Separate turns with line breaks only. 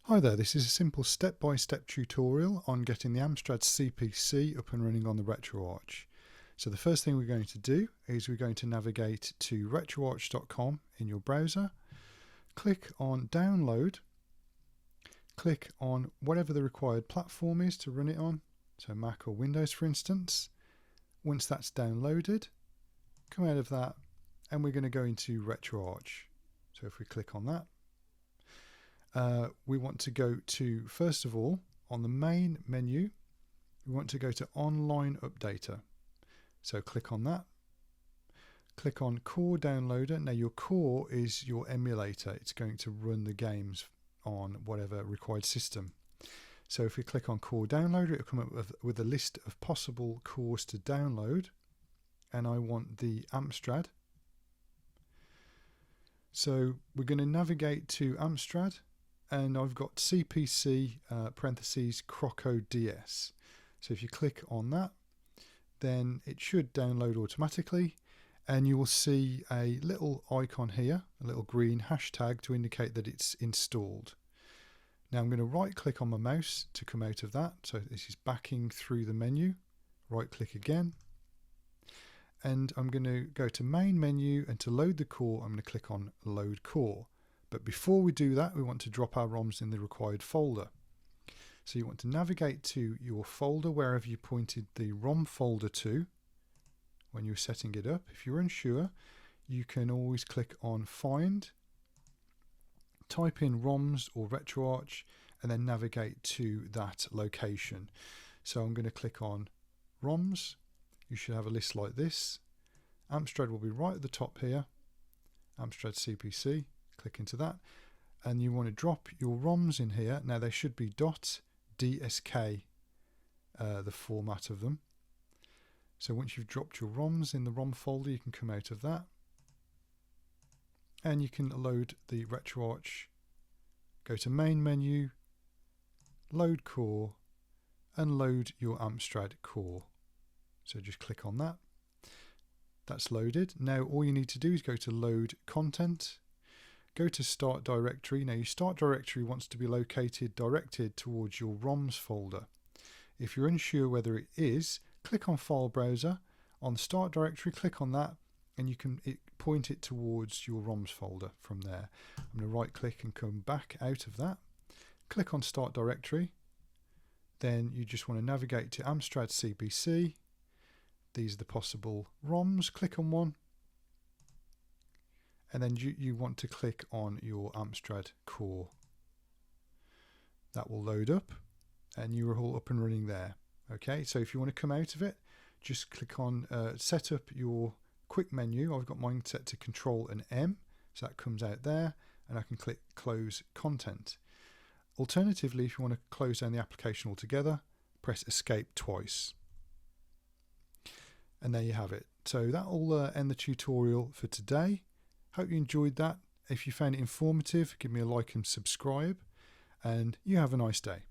Hi there, this is a simple step-by-step tutorial on getting the Amstrad CPC up and running on the Retroarch. So the first thing we're going to do is we're going to navigate to retroarch.com in your browser, click on download, click on whatever the required platform is to run it on, so Mac or Windows for instance. Once that's downloaded, come out of that and we're going to go into Retroarch. So if we click on that, we want to go to, first of all, on the main menu, we want to go to Online Updater. So click on that. Click on Core Downloader. Now your core is your emulator. It's going to run the games on whatever required system. So if we click on Core Downloader, it'll come up with a list of possible cores to download. And I want the Amstrad. So we're going to navigate to Amstrad. And I've got CPC parentheses Croco DS. So if you click on that, then it should download automatically, and you will see a little icon here, a little green hashtag to indicate that it's installed. Now I'm going to right click on my mouse to come out of that. So this is backing through the menu. Right click again. And I'm going to go to main menu, and to load the core, I'm going to click on load core. But before we do that, we want to drop our ROMs in the required folder. So you want to navigate to your folder wherever you pointed the ROM folder to when you're setting it up. If you're unsure, you can always click on Find, type in ROMs or Retroarch, and then navigate to that location. So I'm going to click on ROMs. You should have a list like this. Amstrad will be right at the top here. Amstrad CPC. Click into that, and you want to drop your ROMs in here. Now they should be .dsk, the format of them. So once you've dropped your ROMs in the ROM folder, you can come out of that, and you can load the Retroarch. Go to main menu, load core, and load your Amstrad core. So just click on that. That's loaded. Now all you need to do is go to load content. Go to Start Directory. Now your Start Directory wants to be directed towards your ROMs folder. If you're unsure whether it is, click on File Browser. On the Start Directory, click on that, and you can point it towards your ROMs folder from there. I'm going to right click and come back out of that. Click on Start Directory. Then you just want to navigate to Amstrad CPC. These are the possible ROMs. Click on one. And then you want to click on your Amstrad core. That will load up, and you're all up and running there. Okay, so if you want to come out of it, just click on set up your quick menu. I've got mine set to Control and M, so that comes out there, and I can click Close Content. Alternatively, if you want to close down the application altogether, press Escape twice. And there you have it. So that will end the tutorial for today. Hope you enjoyed that. If you found it informative, give me a like and subscribe, and you have a nice day.